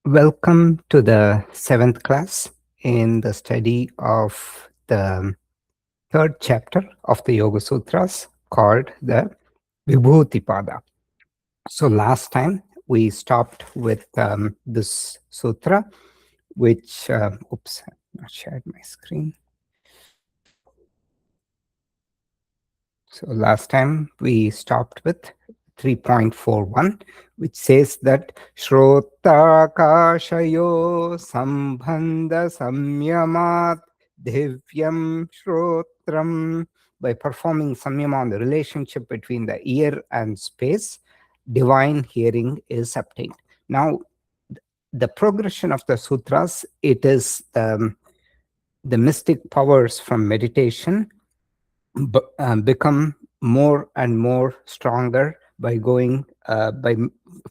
Welcome to the 7th class in the study of the third chapter of the Yoga Sutras called the Vibhūti Pādaḥ. So last time we stopped with this sutra, which, oops, I've not shared my screen. So last time we stopped with 3.41, which says that Shrotakashayo Sambandha Samyamat Divyam Shrotram. By performing samyama on the relationship between the ear and space, divine hearing is obtained. Now, the progression of the sutras, it is the mystic powers from meditation become more and more stronger by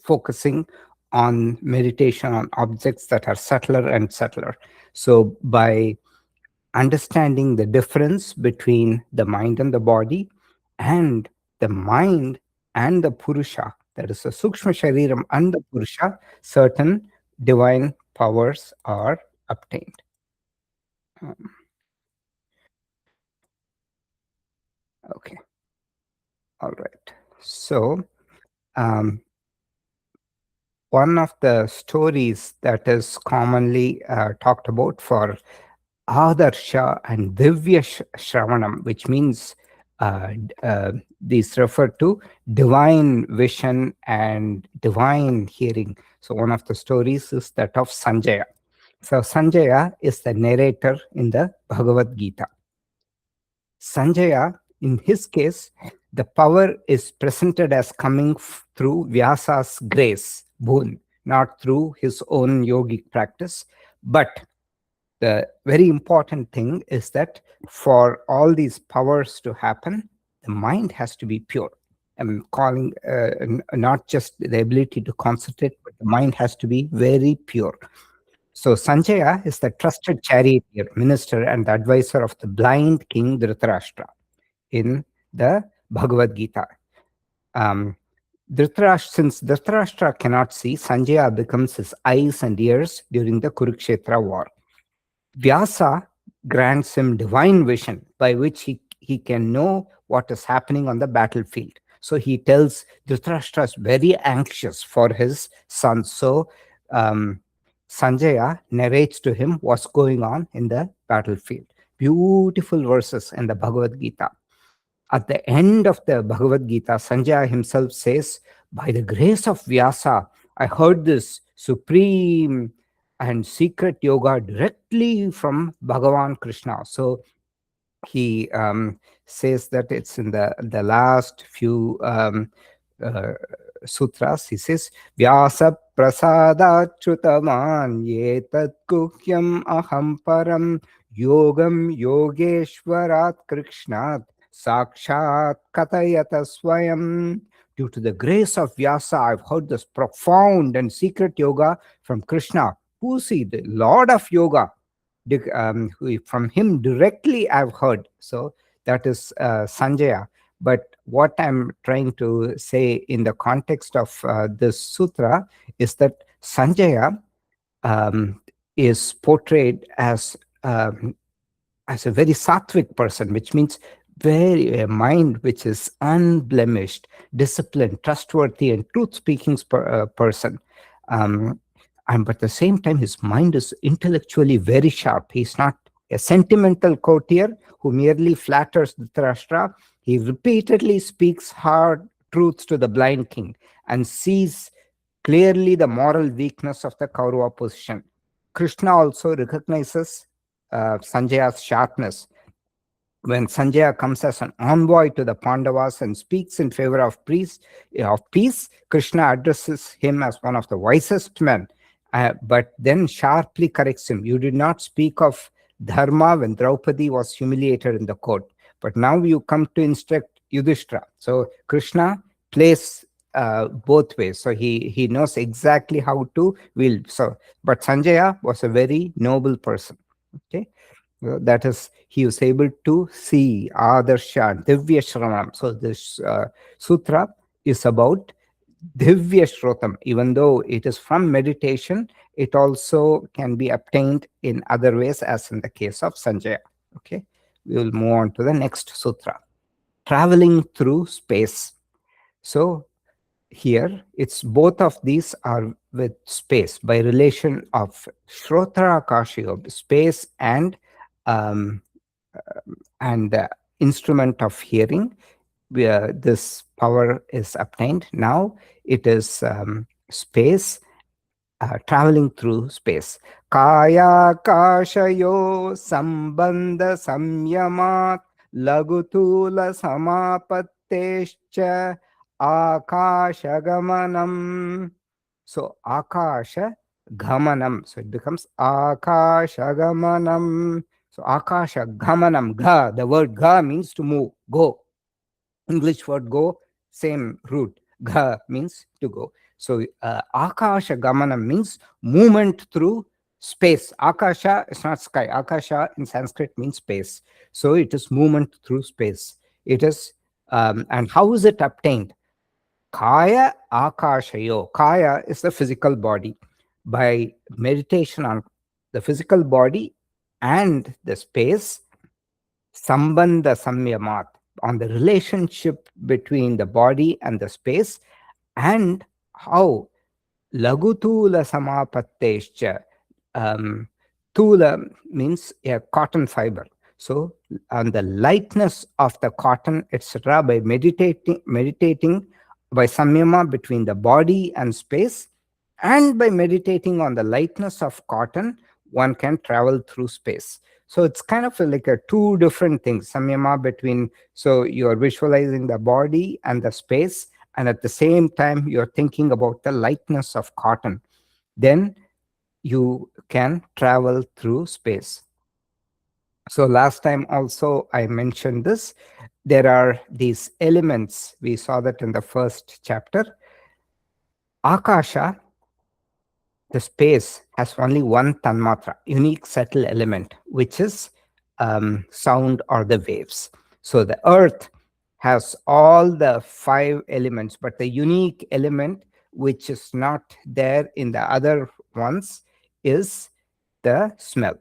focusing on meditation on objects that are subtler and subtler. So by understanding the difference between the mind and the body, and the mind and the purusha, that is the sukshma shariram and the purusha, certain divine powers are obtained. Okay. All right. So, one of the stories that is commonly talked about for Adarsha and Divya Shravanam, which means these refer to divine vision and divine hearing. So, one of the stories is that of Sanjaya. So, Sanjaya is the narrator in the Bhagavad Gītā. Sanjaya, in his case, the power is presented as coming through Vyasa's grace, boon, not through his own yogic practice. But the very important thing is that for all these powers to happen, the mind has to be pure. I'm calling not just the ability to concentrate, but the mind has to be very pure. So Sanjaya is the trusted charioteer, minister, and the advisor of the blind king Dhritarashtra in the Bhagavad Gītā. Since Dhritarashtra cannot see, Sanjaya becomes his eyes and ears during the Kurukshetra war. Vyasa grants him divine vision by which he can know what is happening on the battlefield. So he tells Dhritarashtra is very anxious for his son. So Sanjaya narrates to him what's going on in the battlefield. Beautiful verses in the Bhagavad Gītā. At the end of the Bhagavad Gītā, Sanjaya himself says, by the grace of Vyasa, I heard this supreme and secret yoga directly from Bhagavan Krishna. So he says that it's in the last few sutras. He says, Vyasa prasada chutaman yetat kuhyam aham param yogam yogeshwarat krishnat sakshat katayata swayam. Due to the grace of Vyasa, I've heard this profound and secret yoga from Krishna. Who's he? The Lord of Yoga. From him directly I've heard. So that is Sanjaya. But what I'm trying to say in the context of this sutra is that Sanjaya is portrayed as a very sattvic person, which means a mind which is unblemished, disciplined, trustworthy, and truth-speaking person. But at the same time, his mind is intellectually very sharp. He's not a sentimental courtier who merely flatters Dhritarashtra. He repeatedly speaks hard truths to the blind king and sees clearly the moral weakness of the Kaurava position. Krishna also recognizes Sanjaya's sharpness. When Sanjaya comes as an envoy to the Pandavas and speaks in favor of peace, Krishna addresses him as one of the wisest men, but then sharply corrects him. You did not speak of dharma when Draupadi was humiliated in the court, but now you come to instruct Yudhishthira. So Krishna plays both ways. So he knows exactly how to wield. So, but Sanjaya was a very noble person. Okay. That is, he was able to see Adarsha, Divya Shravanam. So this sutra is about Divya Shrotam, even though it is from meditation, it also can be obtained in other ways, as in the case of Sanjaya. Okay, we will move on to the next sutra. Traveling through space. So here, it's both of these are with space by relation of Shrotra Akashiyo, space um, and the instrument of hearing, where this power is obtained. Now it is space, traveling through space. Kaya kashayo sambandha saṃyamat lagutula samapattescha akasha gamanam. So akasha gamanam. So it becomes akasha gamanam. So akasha gamanam. Ga, the word ga means to move, go. English word go, same root. Ga means to go. So akasha gamanam means movement through space. Akasha is not sky. Akasha in Sanskrit means space. So it is movement through space. It is, and how is it obtained? Kaya akashayo. Kaya is the physical body. By meditation on the physical body and the space, sambandha saṃyamat, on the relationship between the body and the space, and how lagutula samapattescha. Tula means a cotton fiber. So on the lightness of the cotton, etc., by meditating by saṃyama between the body and space, and by meditating on the lightness of cotton, one can travel through space. So it's kind of like a two different things, saṃyama between, so you're visualizing the body and the space, and at the same time you're thinking about the lightness of cotton. Then you can travel through space. So last time also I mentioned this. There are these elements. We saw that in the first chapter. Akasha, the space, has only one tanmatra, unique subtle element, which is sound or the waves. So the earth has all the 5 elements, but the unique element which is not there in the other ones is the smell.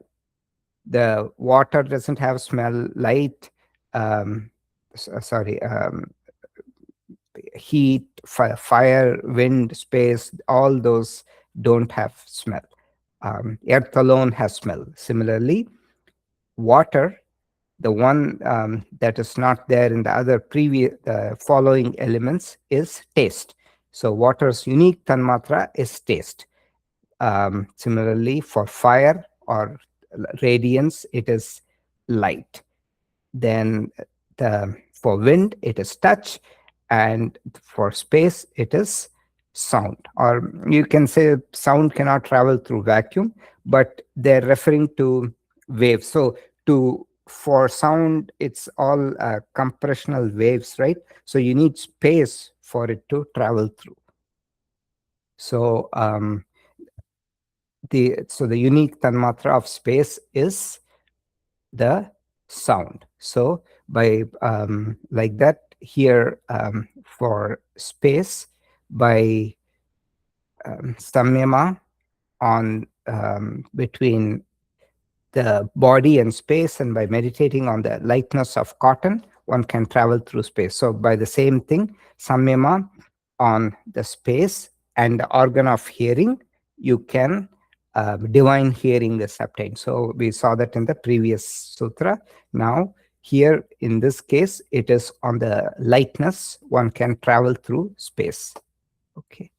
The water doesn't have smell, light, heat, fire, wind, space, all those don't have smell. Earth alone has smell. Similarly, water, the one that is not there in the other following elements, is taste. So water's unique tanmatra is taste. Similarly, for fire or radiance, it is light. Then for wind, it is touch, and for space, it is sound. Or you can say sound cannot travel through vacuum, but they're referring to waves. So for sound, it's all compressional waves, right? So you need space for it to travel through. So the unique tanmatra of space is the sound. So by like that here, for space, by saṃyama on between the body and space, and by meditating on the lightness of cotton, one can travel through space. So by the same thing, saṃyama on the space and the organ of hearing, you can divine hearing is obtained. So we saw that in the previous sutra. Now here in this case, it is on the lightness, one can travel through space. Okay.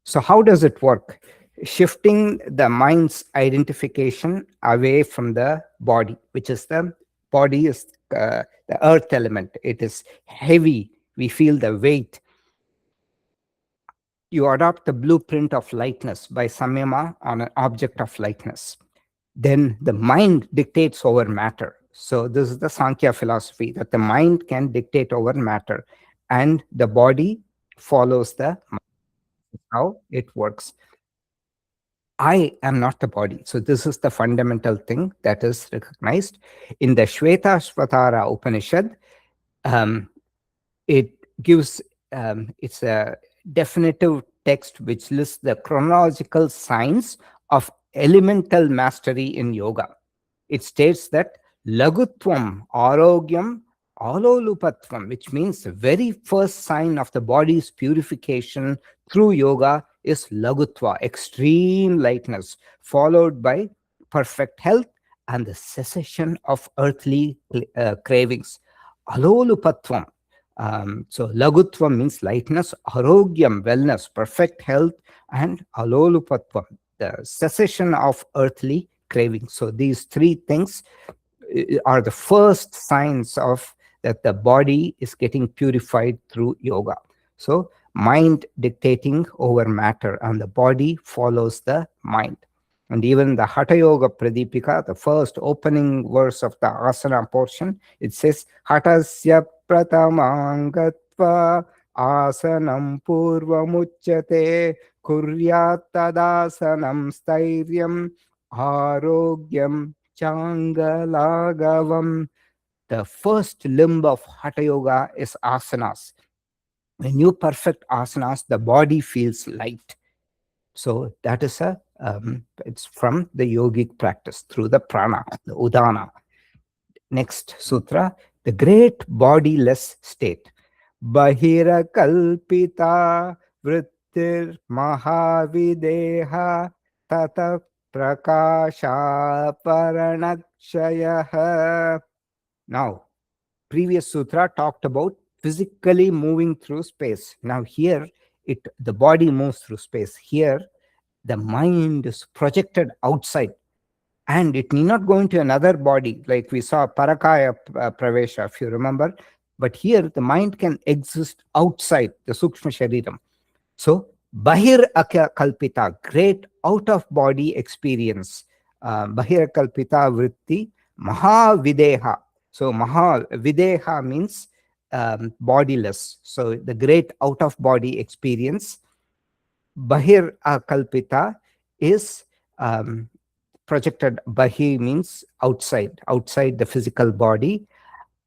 So how does it work? Shifting the mind's identification away from the body, which is the body is the earth element. It is heavy. We feel the weight. You adopt the blueprint of lightness by saṃyama on an object of lightness. Then the mind dictates over matter. So this is the Sankhya philosophy, that the mind can dictate over matter, and the body follows the mind. How it works. I am not the body. So this is the fundamental thing that is recognized. In the Shvetashvatara Upanishad, it gives it's a definitive text which lists the chronological signs of elemental mastery in yoga. It states that lagutvam, arogyam, alolupatvam, which means the very first sign of the body's purification through yoga is lagutva, extreme lightness, followed by perfect health and the cessation of earthly cravings. Alolupatvam. So lagutvam means lightness, arogyam, wellness, perfect health, and alolupatvam, the cessation of earthly cravings. So these three things are the first signs of that the body is getting purified through yoga. So mind dictating over matter, and the body follows the mind. And even the Hatha Yoga Pradipika, the first opening verse of the asana portion, it says, Hatasya pratamangatva asanam purvamuchyate kuryat tadasanam stairyam arogyam changalagavam. The first limb of Hatha Yoga is asanas. When you perfect asanas, the body feels light. So that is it's from the yogic practice through the prana, the udana. Next sutra, the great bodiless state. Bahira kalpita vrittir Mahā-videhā tata prakasha paranakshayah. Now, previous sutra talked about physically moving through space. Now here, the body moves through space. Here, the mind is projected outside, and it need not go into another body, like we saw parakaya pravesha, if you remember. But here, the mind can exist outside the sukshma shariram. So, bahir kalpita, great out-of-body experience. Bahir kalpita vritti Mahā-videhā. So, Mahā-videhā means bodiless. So, the great out-of-body experience. Bahir kalpita is projected. Bahi means outside the physical body.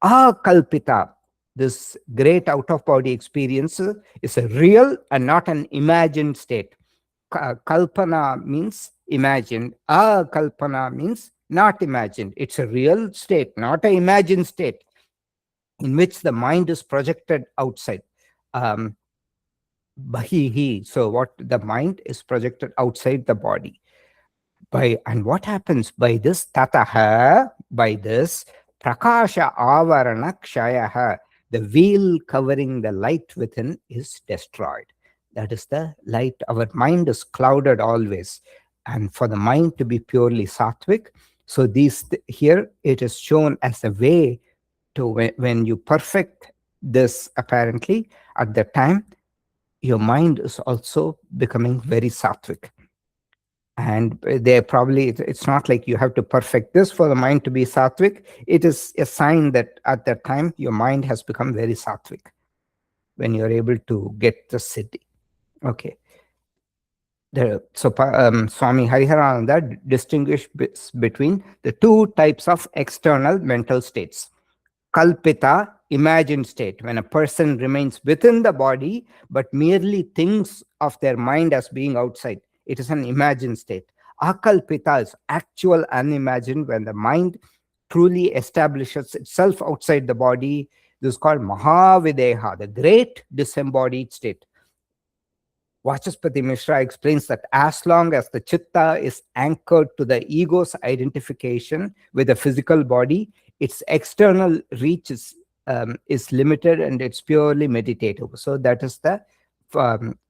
Akalpita, this great out-of-body experience, is a real and not an imagined state. Kalpana means imagined. Akalpana means not imagined. It's a real state, not an imagined state, in which the mind is projected outside. Bahihi, so what the mind is projected outside the body. And what happens by this? Tataha, by this, prakasha avarana kshayaha, the veil covering the light within is destroyed. That is the light. Our mind is clouded always. And for the mind to be purely sattvic, so here it is shown as a way to, when you perfect this, apparently, at the time, your mind is also becoming very sattvic. And it's not like you have to perfect this for the mind to be sattvic. It is a sign that at that time, your mind has become very sattvic, when you're able to get the siddhi. Okay. So Swami Hariharananda distinguished between the two types of external mental states. Kalpita, imagined state, when a person remains within the body but merely thinks of their mind as being outside. It is an imagined state. Akalpita is actual, unimagined, when the mind truly establishes itself outside the body. This is called Mahā-videhā, the great disembodied state. Vachaspati Mishra explains that as long as the chitta is anchored to the ego's identification with the physical body, its external reach is limited, and it's purely meditative. So that is the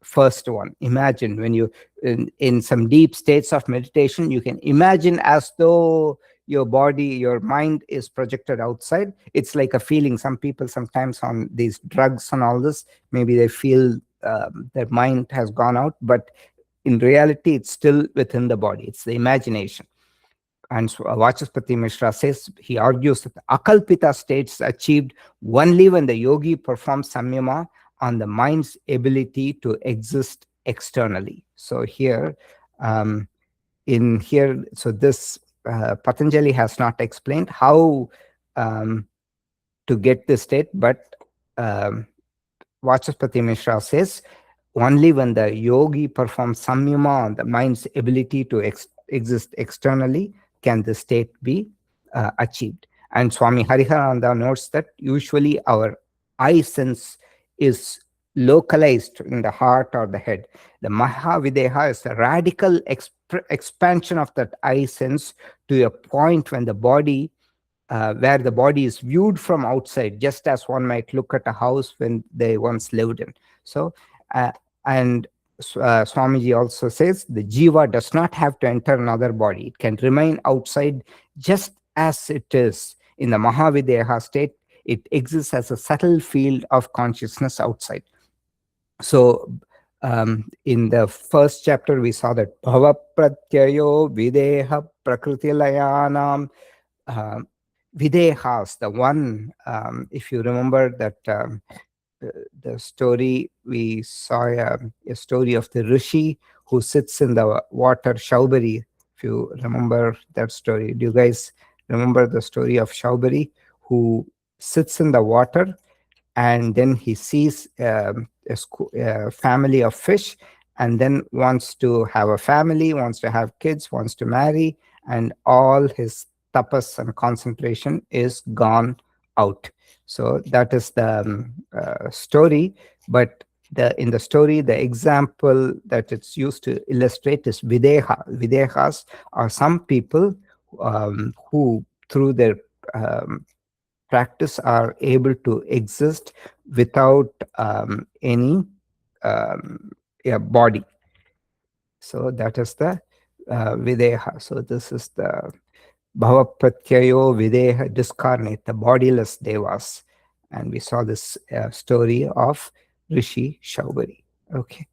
first one. Imagine when you, in some deep states of meditation, you can imagine as though your body, your mind is projected outside. It's like a feeling. Some people sometimes on these drugs and all this, maybe they feel their mind has gone out, but in reality, it's still within the body. It's the imagination. And so Vachaspati Mishra says, he argues that the akalpita states achieved only when the yogi performs saṃyama on the mind's ability to exist externally. So here, so this Patañjali has not explained how to get this state, but Vachaspati Mishra says, only when the yogi performs saṃyama on the mind's ability to exist externally can the state be achieved. And Swami Hariharananda notes that usually our eye sense is localized in the heart or the head. The Mahā-videhā is a radical expansion of that eye sense to a point when the body, where the body is viewed from outside, just as one might look at a house when they once lived in. So, and Swamiji also says the jiva does not have to enter another body. It can remain outside just as it is. In the Mahā-videhā state, it exists as a subtle field of consciousness outside. So, in the first chapter, we saw that bhava pratyayo videha prakriti layanam. Videhas, the one, if you remember that the story, we saw a story of the rishi who sits in the water, Shaubari. If you remember that story, do you guys remember the story of Shaubari who sits in the water and then he sees a family of fish and then wants to have a family, wants to have kids, wants to marry, and all his tapas and concentration is gone out. So that is the story. But in the story, the example that it's used to illustrate is videha. Videhas are some people who, through their practice, are able to exist without any body. So that is the videha. So this is the Bhava Pratyayo Videha discarnate, the bodiless devas. And we saw this story of Rishi Shaubari. Okay.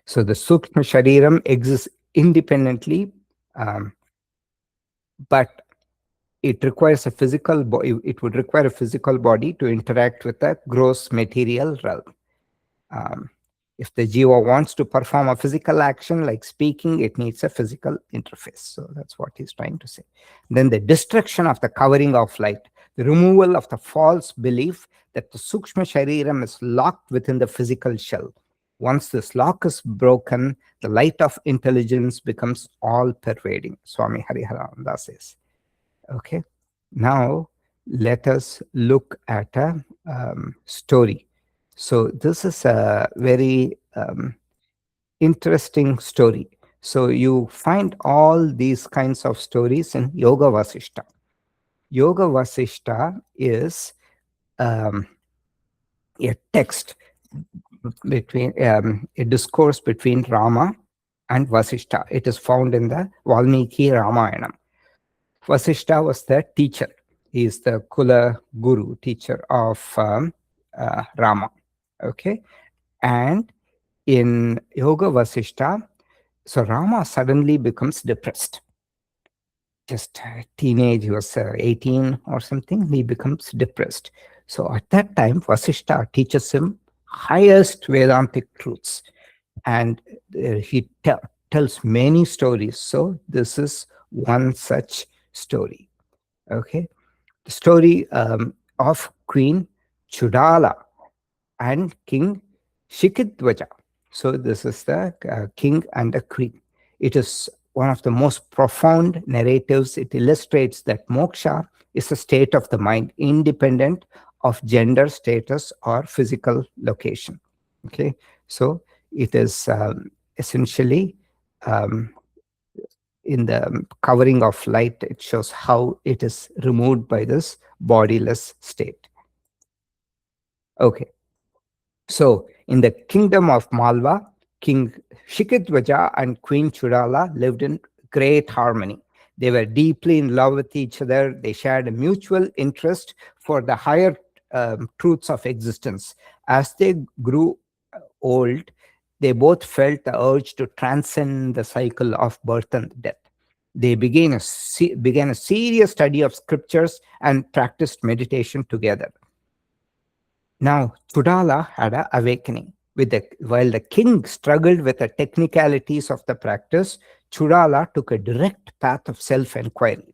So the Sukshma Shariram exists independently, but it requires a physical body. It would require a physical body to interact with the gross material realm. If the jiva wants to perform a physical action like speaking, it needs a physical interface. So that's what he's trying to say. Then the destruction of the covering of light, the removal of the false belief that the Sukshma Shariram is locked within the physical shell. Once this lock is broken, the light of intelligence becomes all-pervading, Swami Hariharananda says. Okay, now let us look at a story. So this is a very interesting story. So you find all these kinds of stories in Yoga Vasishta. Yoga Vasishta is a text between a discourse between Rama and Vasishta. It is found in the Valmiki Ramayanam. Vasishta was the teacher. He is the Kula Guru, teacher of Rama. Okay, and in Yoga Vasishta, so Rama suddenly becomes depressed. Just teenage, he was 18 or something, he becomes depressed. So at that time, Vasishta teaches him highest Vedantic truths, and he tells many stories. So this is one such story. Okay, the story of Queen Chudala and King Shikidwaja. So this is the king and the queen. It is one of the most profound narratives. It illustrates that moksha is a state of the mind independent of gender, status, or physical location. Okay, so it is essentially in the covering of light, it shows how it is removed by this bodiless state. Okay. So, in the kingdom of Malwa, King Shikidwaja and Queen Chudala lived in great harmony. They were deeply in love with each other. They shared a mutual interest for the higher truths of existence. As they grew old, they both felt the urge to transcend the cycle of birth and death. They began a serious study of scriptures and practiced meditation together. Now, Chudala had an awakening. While the king struggled with the technicalities of the practice, Chudala took a direct path of self-inquiry.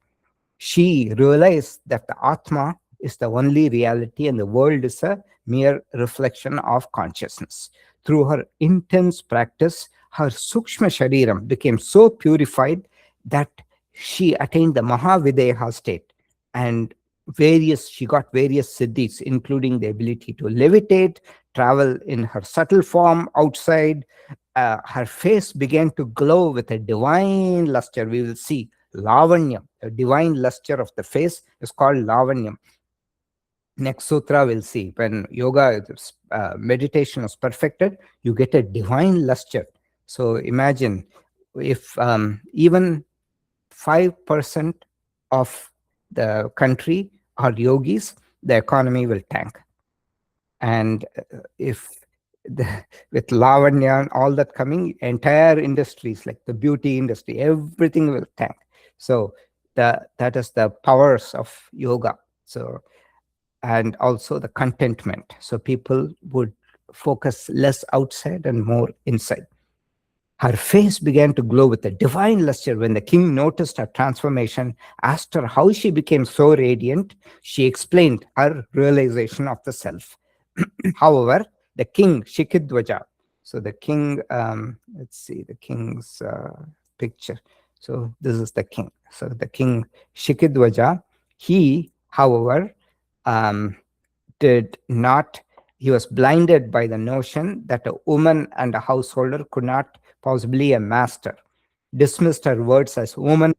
She realized that the Atma is the only reality and the world is a mere reflection of consciousness. Through her intense practice, her Sukshma Shariram became so purified that she attained the Mahā-videhā state, and she got various siddhis, including the ability to levitate, travel in her subtle form outside. Her face began to glow with a divine luster. We will see lavanyam, a divine luster of the face is called lavanyam. Next sutra we'll see, when yoga meditation is perfected, you get a divine luster. So imagine if even 5% of the country are yogis, the economy will tank. And if with lavanya and all that coming, entire industries like the beauty industry, everything will tank. So that is the powers of yoga. So, and also the contentment. So people would focus less outside and more inside. Her face began to glow with a divine luster. When the king noticed her transformation, asked her how she became so radiant, she explained her realization of the self. However, the king, Shikidwaja, so the king, let's see the king's picture. So this is the king. So the king, Shikidwaja, he, however, he was blinded by the notion that a woman and a householder could not possibly a master, dismissed her words as woman,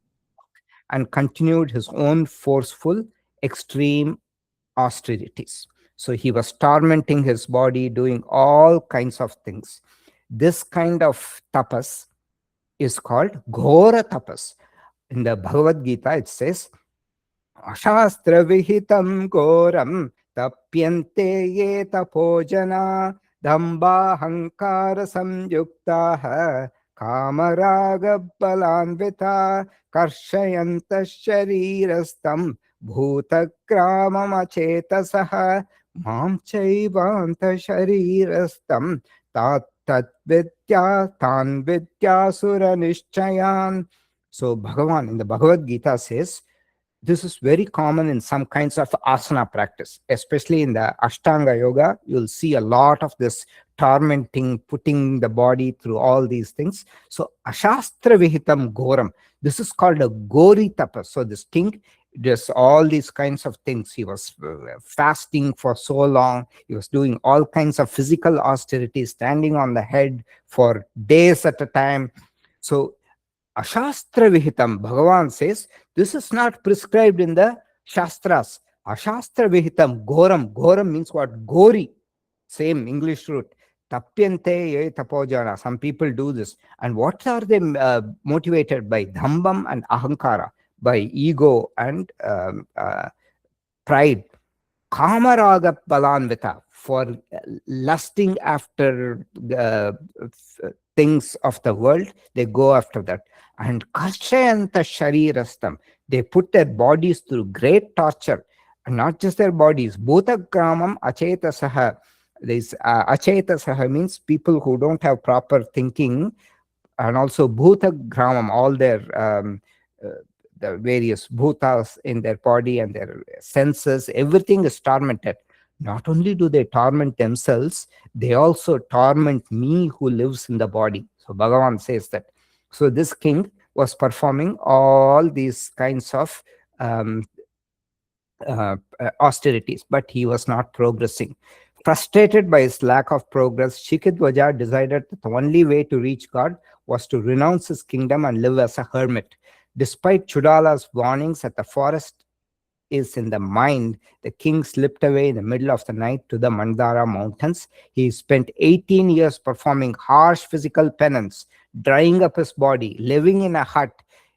and continued his own forceful, extreme austerities. So he was tormenting his body, doing all kinds of things. This kind of tapas is called ghora tapas. In the Bhagavad Gītā, it says, Ashastra vihitam ghoram tapyante ye tapojana damba hankara samyuktaha kamaraga balanvita karshayanta sharirastam bhutagramam achetasaha mam chaivanta sharirastam tat vidya tan vidya sura nishchayan. So Bhagavan in the Bhagavad Gītā says, this is very common in some kinds of asana practice, especially in the Ashtanga yoga. You'll see a lot of this tormenting, putting the body through all these things. So ashastra vihitam goram, this is called a gori tapas. So this king does all these kinds of things. He was fasting for so long. He was doing all kinds of physical austerity, standing on the head for days at a time. So Ashastra vihitam, Bhagavan says, this is not prescribed in the Shastras. Ashastra vihitam, goram. Goram means what? Gori. Same English root. Tapyante ye tapojana. Some people do this. And what are they motivated by? Dhambam and ahankara. By ego and pride. Kamaraga balanvita. For lusting after things of the world, they go after that. And kashayanta sharirastam, they put their bodies through great torture, and not just their bodies. Bhutagramam achetasaha. This achetasaha means people who don't have proper thinking, and also bhutagramam, all their the various bhutas in their body and their senses, everything is tormented. Not only do they torment themselves, they also torment me who lives in the body. So Bhagavan says that. So this king was performing all these kinds of austerities, but he was not progressing. Frustrated by his lack of progress, Shikidwaja decided that the only way to reach God was to renounce his kingdom and live as a hermit. Despite Chudala's warnings that the forest is in the mind, the king slipped away in the middle of the night to the Mandara mountains. He spent 18 years performing harsh physical penance, drying up his body, living in a hut.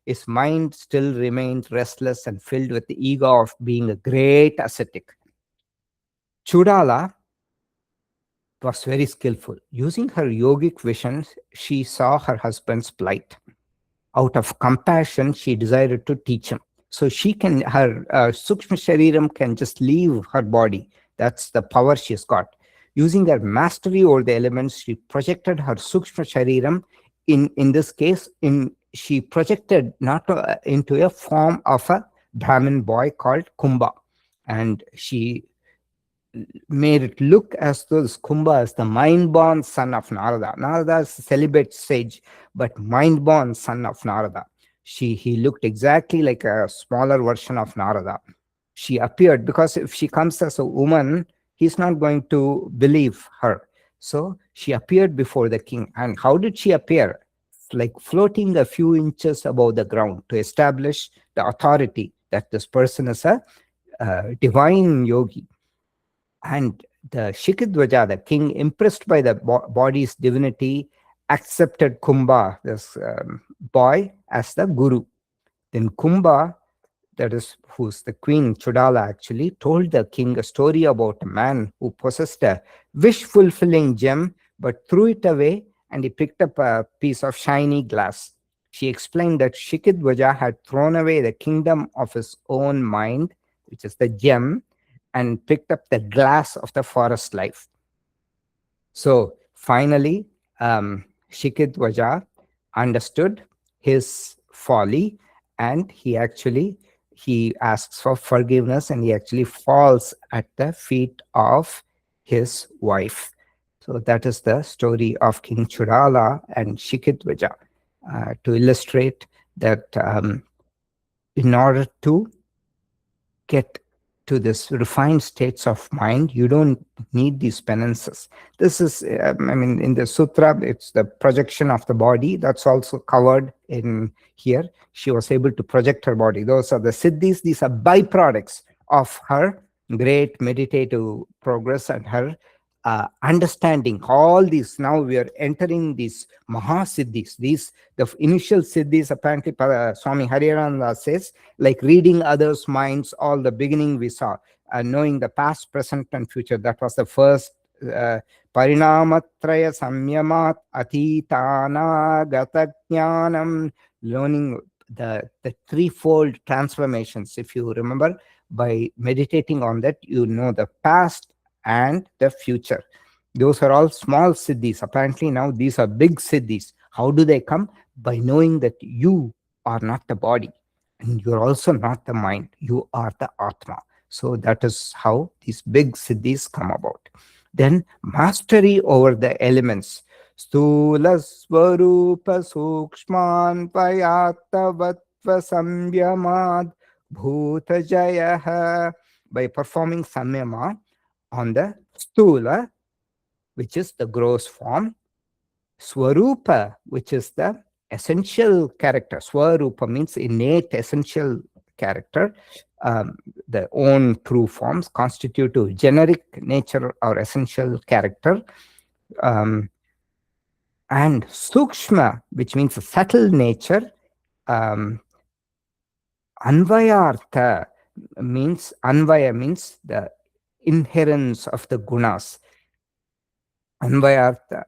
His mind still remained restless and filled with the ego of being a great ascetic. Chudala was very skillful. Using her yogic visions, she saw her husband's plight. Out of compassion, she decided to teach him. So her Sukshma Shariram can just leave her body. That's the power she's got. Using her mastery over the elements, she projected her Sukshma Shariram. In this case, she projected not into a form of a Brahmin boy called Kumbha. and she made it look as though this Kumbha is the mind-born son of Narada. Narada is a celibate sage, but mind-born son of Narada. He looked exactly like a smaller version of Narada. She appeared, because if she comes as a woman, he's not going to believe her. So she appeared before the king. And how did she appear? Like floating a few inches above the ground to establish the authority that this person is a divine yogi. And the Shikidvaja, the king, impressed by the body's divinity, accepted Kumbha, this boy, as the guru. Then Kumbha, that is who's the queen, Chudala, actually told the king a story about a man who possessed a wish-fulfilling gem but threw it away, and he picked up a piece of shiny glass. She explained that Shikidvaja had thrown away the kingdom of his own mind, which is the gem, and picked up the glass of the forest life. So finally, Shikidvaja understood his folly, and he asks for forgiveness, and he actually falls at the feet of his wife. So that is the story of King Chudala and Shikidvaja, to illustrate that in order to get to this refined states of mind, you don't need these penances. This is, in the Sutra, it's the projection of the body. That's also covered in here. She was able to project her body. Those are the siddhis. These are byproducts of her great meditative progress and her understanding. All these, now we are entering these Mahā-siddhis. The initial siddhis, apparently Swami Hariharananda says, like reading others' minds, all the beginning we saw, knowing the past, present, and future. That was the first Parinamatraya saṃyamat atitana gata-jnanam, learning the threefold transformations. If you remember, by meditating on that, you know the past and the future. Those are all small siddhis. Apparently now these are big siddhis. How do they come? By knowing that you are not the body, and you're also not the mind. You are the Atma. So that is how these big siddhis come about. Then mastery over the elements. Stula swarupa sukshman payatavatva saṃyamad bhūtajayaha. By performing saṃyama on the stula, which is the gross form, swarupa, which is the essential character. Swarupa means innate essential character. The own true forms constitute to generic nature or essential character. And sukshma, which means a subtle nature. Anvayartha means the inherence of the gunas. Anvayartha,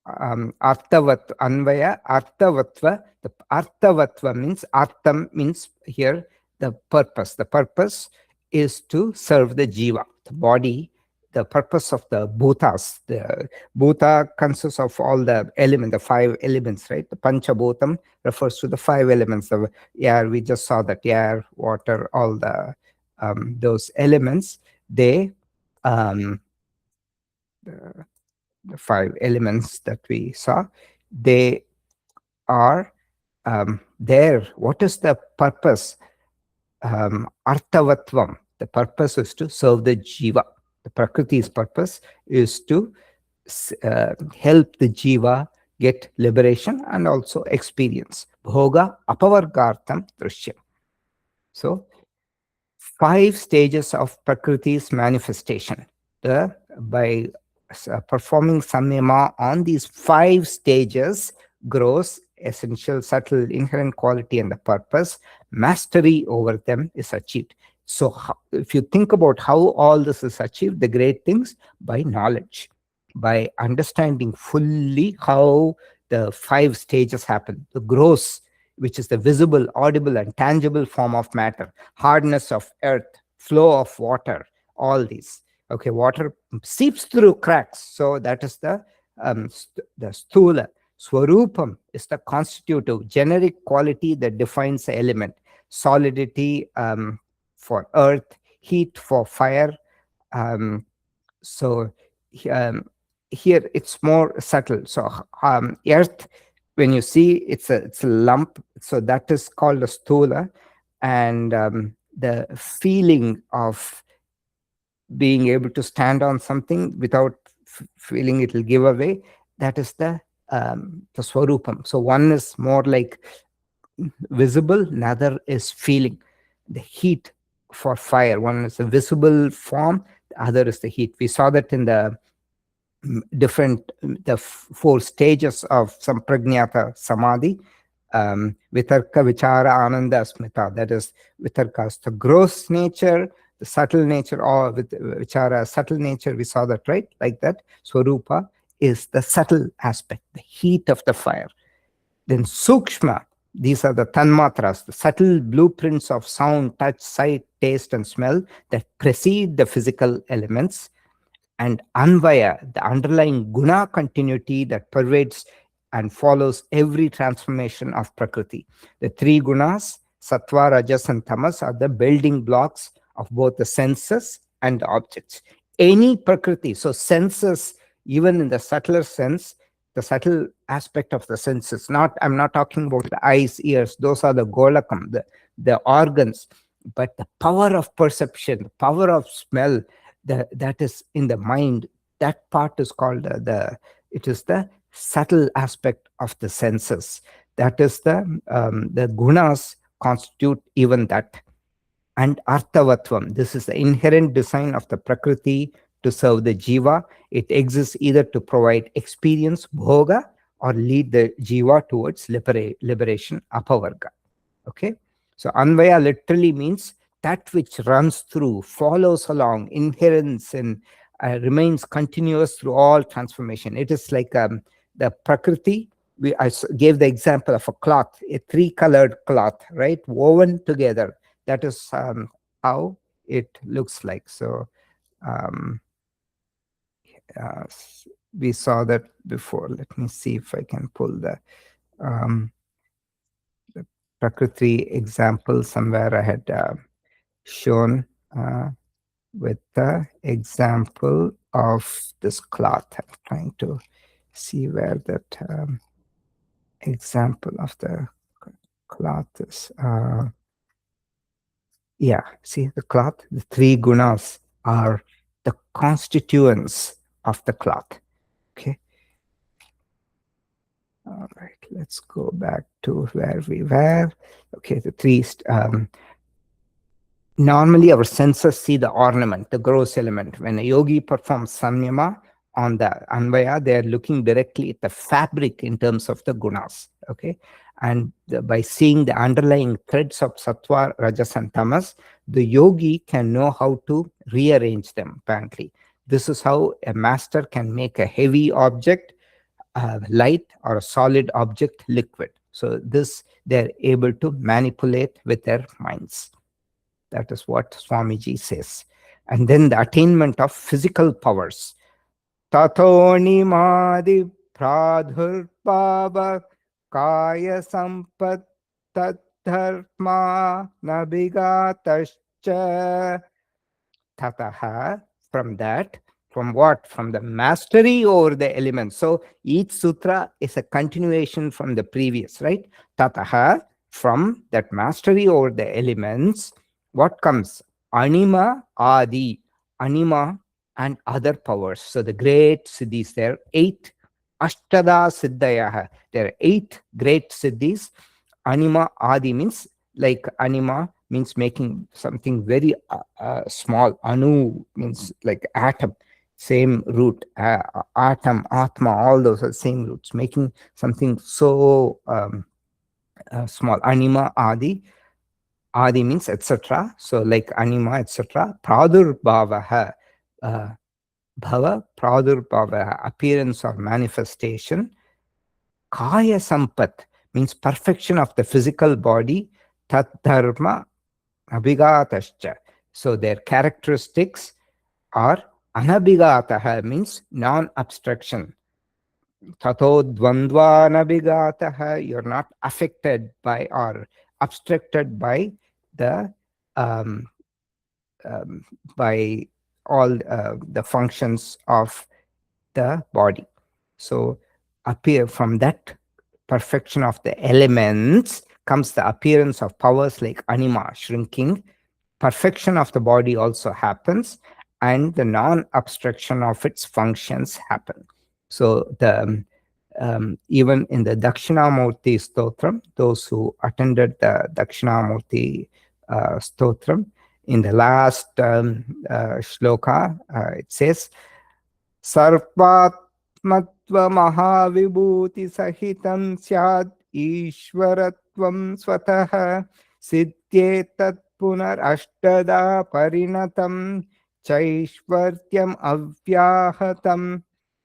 anvaya, arthavatva. The arthavatva means, artham means here the purpose. The purpose is to serve the jiva, the body. The purpose of the bhutas. The bhuta consists of all the elements, the 5 elements, right? The panchabhutam refers to the 5 elements of air. We just saw that air, water, all the those elements. They the 5 elements that we saw, they are there. What is the purpose? Arthavatvam. The purpose is to serve the jiva. The Prakrti's purpose is to help the jiva get liberation and also experience. Bhoga apavargartham drishyam. So 5 stages of Prakrti's manifestation. By performing saṃyama on these 5 stages, gross, essential, subtle, inherent quality, and the purpose, mastery over them is achieved. So if you think about how all this is achieved, the great things, by knowledge, by understanding fully how the 5 stages happen. The gross, which is the visible, audible, and tangible form of matter, hardness of earth, flow of water, all these. Okay, water seeps through cracks. So that is the stula. Swarupam is the constitutive, generic quality that defines the element. Solidity for earth, heat for fire. So um, here it's more subtle. So earth, when you see, it's a lump, so that is called a stula. And the feeling of being able to stand on something without feeling it will give away, that is the swarupam. So one is more like visible, another is feeling. The heat for fire, one is a visible form, the other is the heat. We saw that in the the four stages of samprajñata samadhi. Vitarka, vichara, ananda, smita. That is, vitarka is the gross nature, the subtle nature, or with vichara, subtle nature. We saw that, right? Like that. Swarupa is the subtle aspect, the heat of the fire. Then sukshma, these are the tanmatras, the subtle blueprints of sound, touch, sight, taste, and smell that precede the physical elements. And anvaya, the underlying guna continuity that pervades and follows every transformation of Prakrti. The three gunas, sattva, rajas, and tamas, are the building blocks of both the senses and the objects. Any Prakrti, so senses, even in the subtler sense, the subtle aspect of the senses, I'm not talking about the eyes, ears, those are the golakam, the organs, but the power of perception, the power of smell, that is in the mind, that part is called it is the subtle aspect of the senses. That is the gunas constitute even that. And arthavatvam, this is the inherent design of the Prakrti to serve the jiva. It exists either to provide experience, bhoga, or lead the jiva towards liberation, apavarga. Okay, so anvaya literally means that which runs through, follows along, inherents, and remains continuous through all transformation. It is like the Prakrti. I gave the example of a cloth, a three-colored cloth, right, woven together. That is how it looks like. So we saw that before. Let me see if I can pull the Prakrti example somewhere. I had shown with the example of this cloth. I'm trying to see where that example of the cloth is. Yeah, see the cloth, the three gunas are the constituents of the cloth. Okay. All right, let's go back to where we were. Okay, the three. Normally, our senses see the ornament, the gross element. When a yogi performs saṃyama on the anvaya, they are looking directly at the fabric in terms of the gunas. Okay, and by seeing the underlying threads of sattva, rajas, and tamas, the yogi can know how to rearrange them. Apparently, this is how a master can make a heavy object light, or a solid object liquid. So this they're able to manipulate with their minds. That is what Swamiji says. And then the attainment of physical powers. Tato nimadi pradhurbhava kaya sampat tadharma nabigatascha. Tataha, from that, from what? From the mastery over the elements. So each sutra is a continuation from the previous, right? Tataha, from that mastery over the elements, what comes? Anima adi, anima and other powers. So the great siddhis, there are 8 ashtada siddhayaha. There are 8 great siddhis. Anima adi means like anima means making something very small. Anu means like atom, same root. Atom, atma, all those are same roots. Making something so small. Anima adi. Adi means etc. So like anima, etc. Pradurbhavaha. Bhava, pradurbhavaha, appearance or manifestation. Kaya sampat means perfection of the physical body. Tat dharma abhigatascha. So their characteristics are anabhigataha, means non-abstraction. Tato dvandva anabhigataha, you're not affected by or abstracted by the by all the functions of the body. So appear from that perfection of the elements comes the appearance of powers like anima, shrinking. Perfection of the body also happens, and the non-obstruction of its functions happen. So the even in the Dakshinamurti Stotram, those who attended the Dakshinamurti Stotram, in the last shloka, it says, Sarvatmatva Mahā-videhā sahitam syad Ishwaratvam swataha siddhyetat punar ashtada parinatam chaishvartyam avyahatam.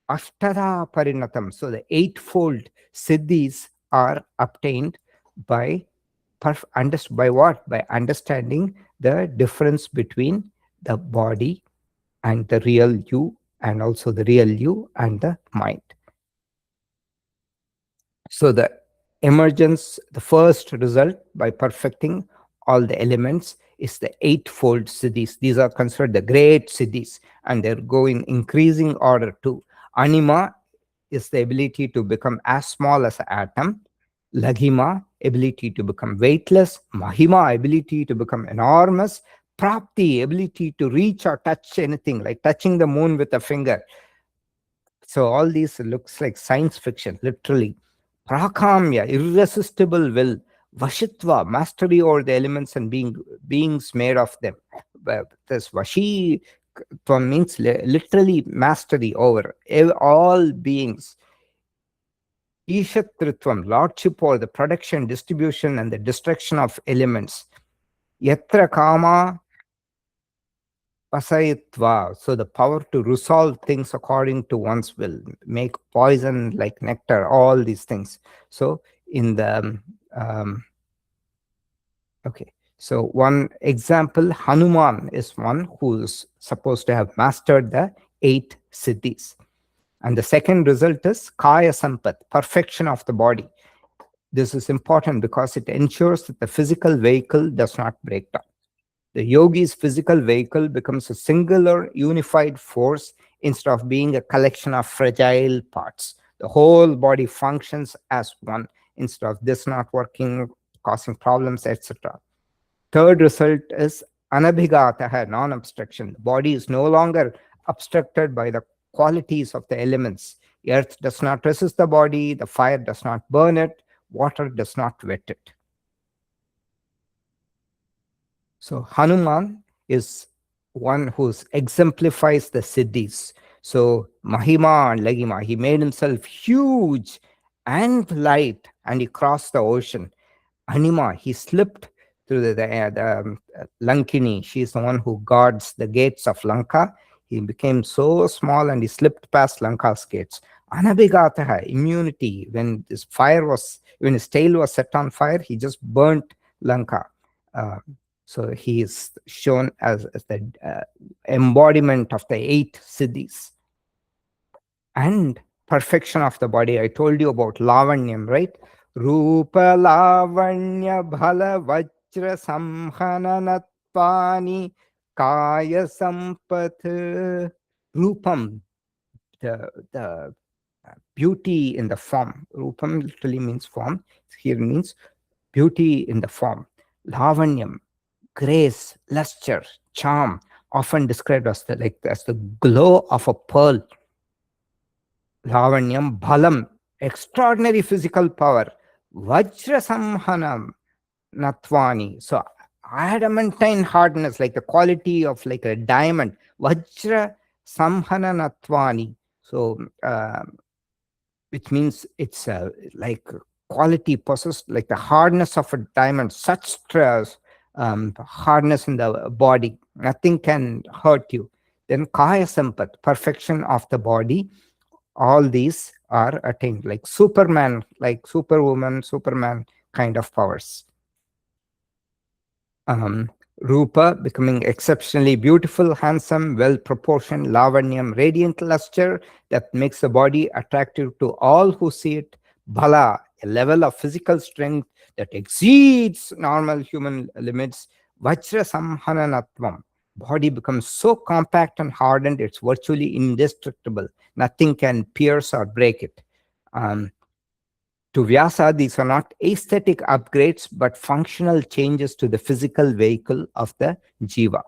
Ashtada parinatam. So the eightfold siddhis are obtained by what? By understanding the difference between the body and the real you, and also the real you and the mind. So the emergence, the first result by perfecting all the elements is the eightfold siddhis. These are considered the great siddhis, and they're going increasing order too. Anima is the ability to become as small as an atom. Laghima, ability to become weightless. Mahima, ability to become enormous. Prapti, ability to reach or touch anything, like touching the moon with a finger. So all these looks like science fiction, literally. Prakamya, irresistible will. Vashitva, mastery over the elements and beings made of them. This Vashi means literally mastery over all beings. Ishatritvam, lordship over the production, distribution, and the destruction of elements. Yatra kama pasayitva, so the power to resolve things according to one's will, make poison like nectar, all these things. So in the okay, so one example, Hanuman is one who is supposed to have mastered the 8 siddhis. And the second result is kaya sampat, perfection of the body. This is important because it ensures that the physical vehicle does not break down. The yogi's physical vehicle becomes a singular unified force instead of being a collection of fragile parts. The whole body functions as one instead of this not working, causing problems, etc. Third result is anabhigataha, non-obstruction. The body is no longer obstructed by the qualities of the elements. Earth does not resist the body, the fire does not burn it, water does not wet it. So Hanuman is one who exemplifies the siddhis. So Mahima and Laghima, he made himself huge and light, and he crossed the ocean. Anima, he slipped through the Lankini. She is the one who guards the gates of Lanka. He became so small and he slipped past Lanka's gates. Anabhigataha, immunity. When his tail was set on fire, he just burnt Lanka. So he is shown as the embodiment of the 8 siddhis. And perfection of the body. I told you about lavanyam, right? Rupa lavanya bhala vajra samhananatvani kaya sampath. Rupam, the beauty in the form. Rupam literally means form. Here means beauty in the form. Lavanyam, grace, luster, charm, often described as the glow of a pearl. Lavanyam, bhalam, extraordinary physical power. Vajra samhanam natvani, so adamantine hardness, like the quality of like a diamond. Vajra samhana natvani, so which means it's like quality possessed like the hardness of a diamond. Such hardness in the body, nothing can hurt you. Then kaya sampat, perfection of the body. All these are attained, like Superman, like Superwoman, Superman kind of powers. Rupa, becoming exceptionally beautiful, handsome, well-proportioned. Lavanyam, radiant luster that makes the body attractive to all who see it. Bhala, a level of physical strength that exceeds normal human limits. Vajra samhananatvam, body becomes so compact and hardened, it's virtually indestructible. Nothing can pierce or break it. To Vyasa, these are not aesthetic upgrades, but functional changes to the physical vehicle of the jiva.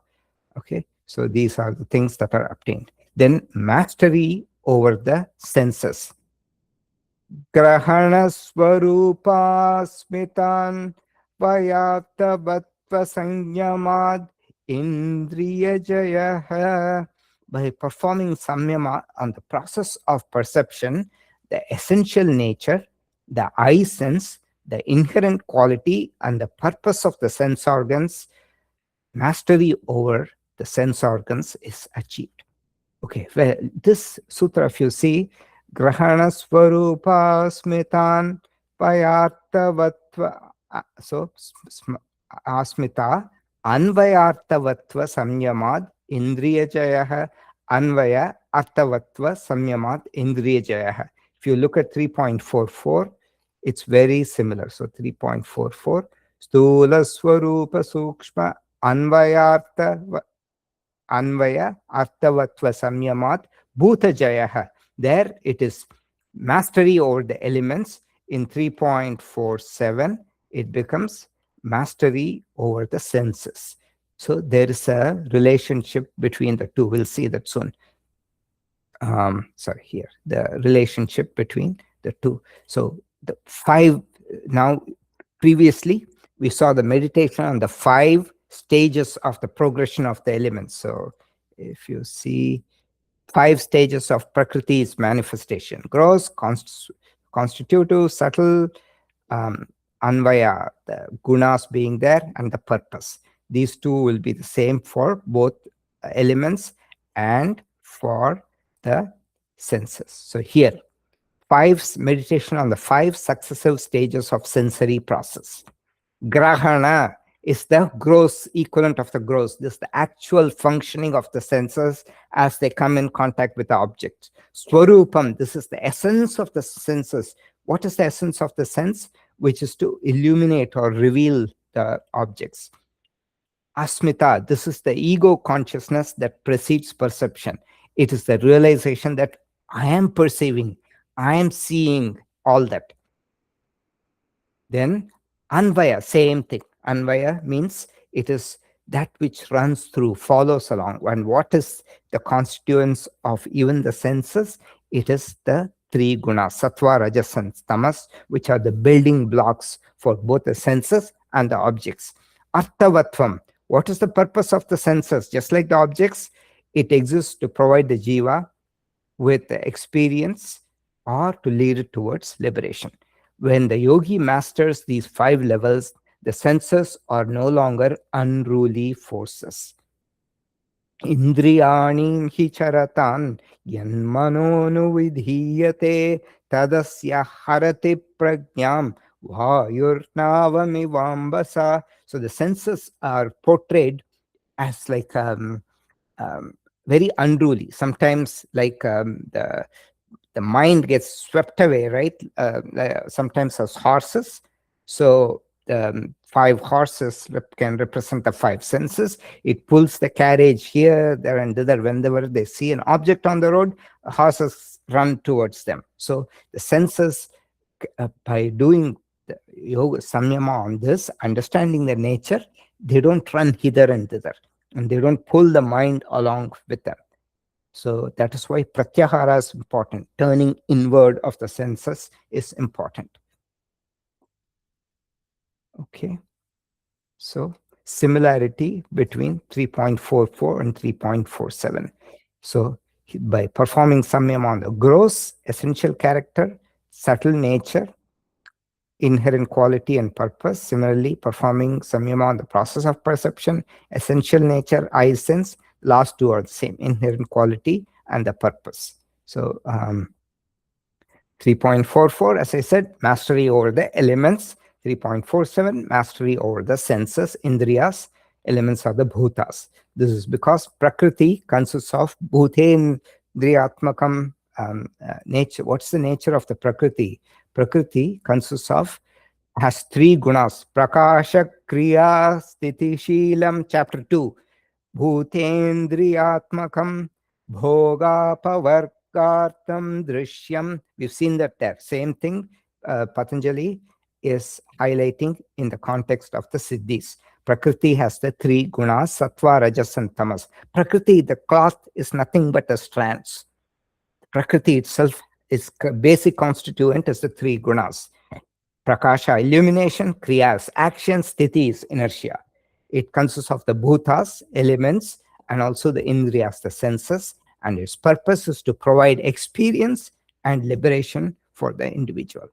Okay, so these are the things that are obtained. Then mastery over the senses. Grahana swarupa smitan vayatavatva saṃyamad indriya jayaha. By performing saṃyama on the process of perception, the essential nature, the eye sense, the inherent quality, and the purpose of the sense organs, mastery over the sense organs is achieved. Okay, well, this sutra, if you see, grahana swarupa smitan vayartavatva, so asmita anvayartavatva saṃyamad indriya jayaha, anvaya artavatva saṃyamad indriya jayaha. If you look at 3.44, it's very similar. So 3.44, stula swarupa sukshma anvaya artavatva saṃyamat bhuta jayaha. There it is mastery over the elements. In 3.47, it becomes mastery over the senses. So there is a relationship between the two. We'll see that soon. Sorry, here, the relationship between the two. So the 5, now previously we saw the meditation on the 5 stages of the progression of the elements. So if you see 5 stages of Prakrti's manifestation: gross, constitutive, subtle, anvaya, the gunas being there, and the purpose. These 2 will be the same for both elements and for the senses. So here, 5 meditation on the 5 successive stages of sensory process. Grahana is the gross equivalent of the gross. This is the actual functioning of the senses as they come in contact with the objects. Swarupam, this is the essence of the senses. What is the essence of the sense? Which is to illuminate or reveal the objects. Asmita, this is the ego consciousness that precedes perception. It is the realization that I am perceiving, I am seeing all that. Then anvaya, same thing. Anvaya means it is that which runs through, follows along. And what is the constituents of even the senses? It is the 3 gunas, sattva, rajas, and tamas, which are the building blocks for both the senses and the objects. Artavatvam, what is the purpose of the senses? Just like the objects, it exists to provide the jiva with the experience or to lead it towards liberation. When the yogi masters these 5 levels, the senses are no longer unruly forces. Indriyani hi charatan yanmanonu vidhiyate tadasya harati prajnam vayurnavamivambasa. So the senses are portrayed as like very unruly. Sometimes like the mind gets swept away, right? Sometimes as horses. So 5 horses can represent the 5 senses. It pulls the carriage here, there, and thither. Whenever they see an object on the road, horses run towards them. So the senses, by doing the yoga saṃyama on this, understanding the nature, they don't run hither and thither, and they don't pull the mind along with them. So that is why pratyahara is important. Turning inward of the senses is important. Okay, so similarity between 3.44 and 3.47. So by performing saṃyama on the gross, essential character, subtle nature, inherent quality and purpose. Similarly, performing saṃyama on the process of perception, essential nature, eye sense. Last 2 are the same, inherent quality and the purpose. So 3.44, as I said, mastery over the elements. 3.47, mastery over the senses, indriyas. Elements are the bhutas. This is because Prakrti consists of bhutendriyatmakam nature. What's the nature of the Prakrti? Prakrti consists of, has 3 gunas: prakasha, kriya, sthiti, sheelam. Chapter 2. bhutendriyatmakam bhogapavargartam drishyam. We've seen that there. Same thing Patanjali is highlighting in the context of the siddhis. Prakriti has the three gunas, sattva, rajas, and tamas. Prakriti, the cloth, is nothing but the strands. Prakriti itself, its basic constituent is the three gunas. Prakasha, illumination; kriyas, actions; sthiti, inertia. It consists of the bhutas, elements, and also the indriyas, the senses, and its purpose is to provide experience and liberation for the individual.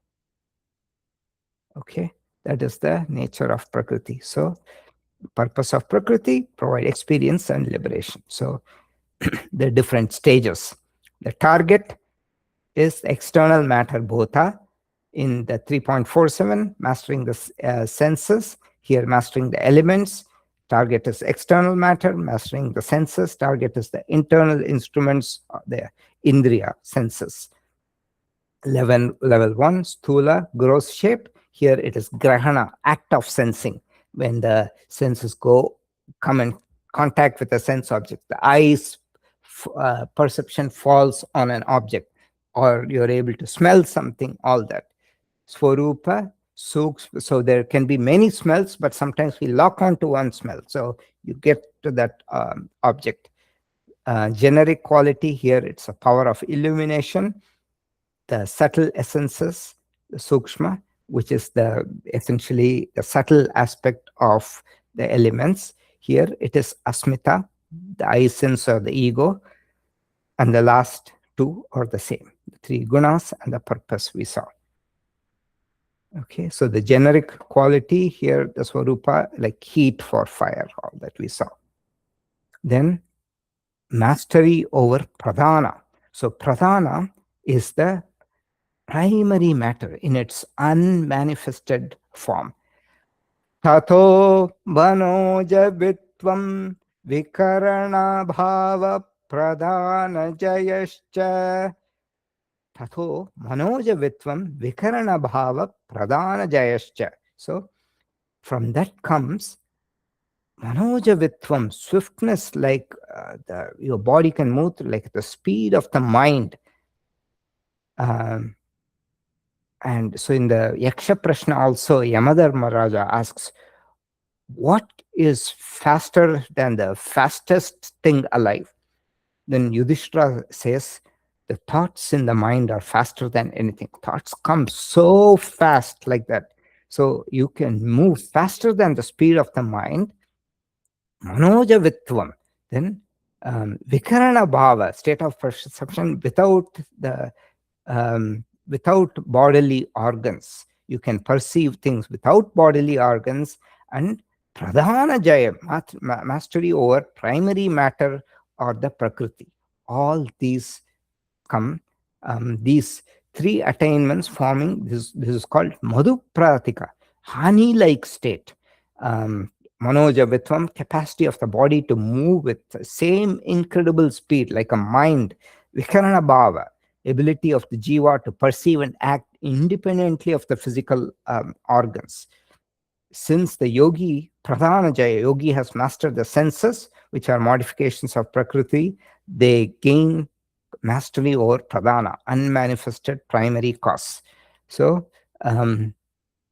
Okay, that is the nature of Prakriti. So, purpose of Prakriti, provide experience and liberation. So, the different stages. The target is external matter bhota. In the 3.47, mastering the senses. Here, mastering the elements. Target is external matter, mastering the senses. Target is the internal instruments, the indriya, senses. Level 1, sthula, gross shape. Here it is grahana, act of sensing. When the senses come in contact with a sense object, the eye's perception falls on an object, or you're able to smell something, all that. Swarupa, so there can be many smells, but sometimes we lock onto one smell. So you get to that object. Generic quality, here it's a power of illumination. The subtle essences, the sukshma, which is essentially the subtle aspect of the elements. Here it is asmita, the I sense or the ego, and the last two are the same, the three gunas and the purpose we saw. Okay, so the generic quality here, the swarupa, like heat for fire, all that we saw. Then mastery over pradhana. So pradhana is the primary matter in its unmanifested form. Tato manoja vitvam vikarana bhava pradhana jayascha. Tato manoja vitvam vikarana bhava pradhana jayascha. So from that comes manoja vitvam, swiftness, like your body can move like the speed of the mind. And so in the Yaksha Prashna also, Yamadharmaraja asks, what is faster than the fastest thing alive? Then Yudhishthira says, the thoughts in the mind are faster than anything. Thoughts come so fast like that. So you can move faster than the speed of the mind. Manoja Vitvam. Then Vikarana Bhava, state of perception without bodily organs. You can perceive things without bodily organs. And Pradhana Jaya, mastery over primary matter or the Prakriti. All these come, these three attainments forming this is called Madhu Pratika, honey-like state. Manoja Vitvam, capacity of the body to move with the same incredible speed like a mind. Vikarana Bhava, ability of the jiva to perceive and act independently of the physical organs. Since the yogi, Pradhana Jaya, yogi has mastered the senses, which are modifications of Prakriti, they gain mastery over Pradhana, unmanifested primary cause. So,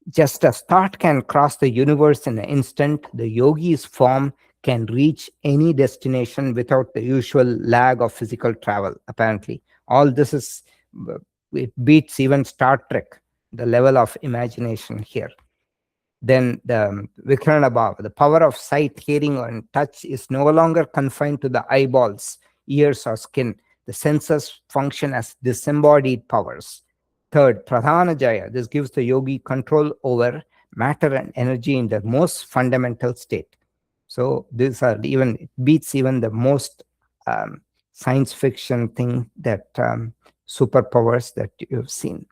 just as thought can cross the universe in an instant, the yogi's form can reach any destination without the usual lag of physical travel, apparently. All this is, it beats even Star Trek, the level of imagination here. Then the Vikarana Bhava, the power of sight, hearing, and touch is no longer confined to the eyeballs, ears, or skin. The senses function as disembodied powers. Third, Pradhana Jaya. This gives the yogi control over matter and energy in their most fundamental state. So these are it beats even the most science fiction thing that superpowers that you've seen.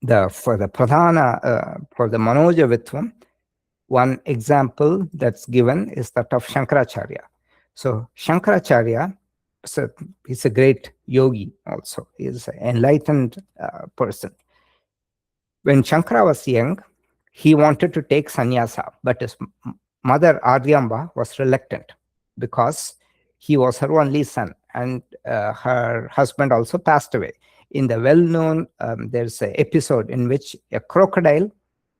For the Pradhana, for the Manoja Vitvam, one example that's given is that of Shankaracharya. So Shankaracharya, he's a great yogi also. He's an enlightened person. When Shankara was young, he wanted to take sannyasa, but his mother Adyamba was reluctant. because he was her only son, and her husband also passed away. In the well-known, there's an episode in which a crocodile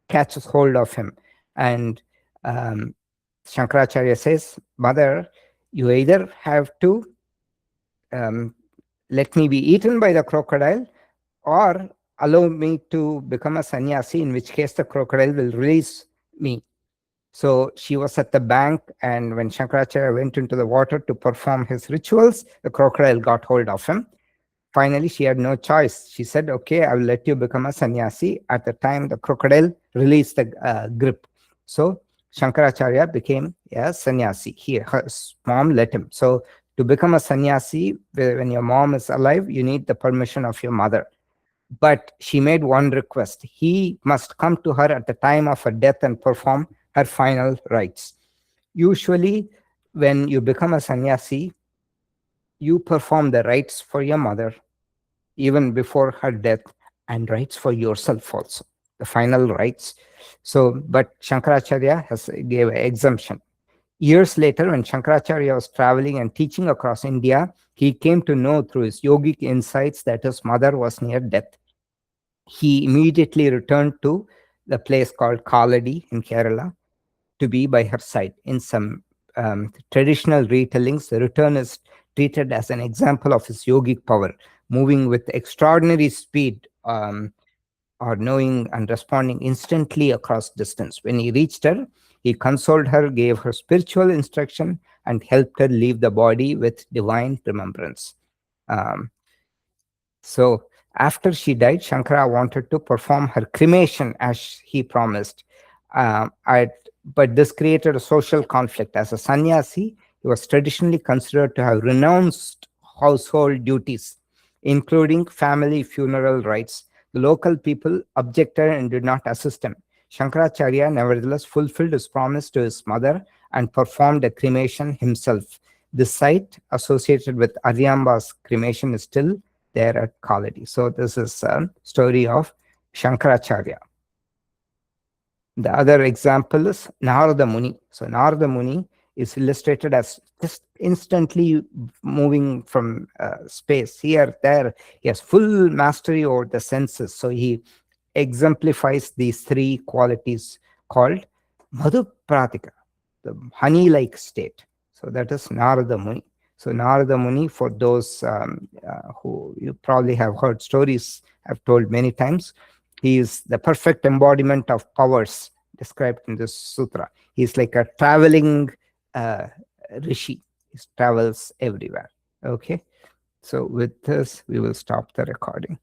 catches hold of him, and Shankaracharya says, "Mother, you either have to let me be eaten by the crocodile, or allow me to become a sannyasi, in which case the crocodile will release me." So she was at the bank, and when Shankaracharya went into the water to perform his rituals, the crocodile got hold of him. Finally, she had no choice. She said, "Okay, I will let you become a sannyasi." At the time, the crocodile released the grip. So Shankaracharya became a sannyasi. Her mom let him. So to become a sannyasi, when your mom is alive, you need the permission of your mother. But she made one request. He must come to her at the time of her death and perform her final rites. Usually, when you become a sannyasi, you perform the rites for your mother even before her death, and rites for yourself also, the final rites. So, but Shankaracharya gave an exemption. Years later, when Shankaracharya was traveling and teaching across India, he came to know through his yogic insights that his mother was near death. He immediately returned to the place called Kaladi in Kerala to be by her side. In some traditional retellings, the return is treated as an example of his yogic power, moving with extraordinary speed, or knowing and responding instantly across distance. When he reached her, he consoled her, gave her spiritual instruction, and helped her leave the body with divine remembrance. So after she died, Shankara wanted to perform her cremation as he promised. But this created a social conflict. As a sannyasi, he was traditionally considered to have renounced household duties, including family funeral rites. The local people objected and did not assist him. Shankaracharya nevertheless fulfilled his promise to his mother and performed a cremation himself. This site associated with Aryamba's cremation is still there at Kaladi. So this is a story of Shankaracharya. The other example is Narada Muni. So Narada Muni is illustrated as just instantly moving from space, here, there. He has full mastery over the senses. So he exemplifies these three qualities called Madhu Pratika, the honey-like state. So that is Narada Muni. So Narada Muni, for those who you probably have heard stories I've told many times, he is the perfect embodiment of powers described in this sutra. He's like a traveling rishi. He travels everywhere. Okay. So with this, we will stop the recording.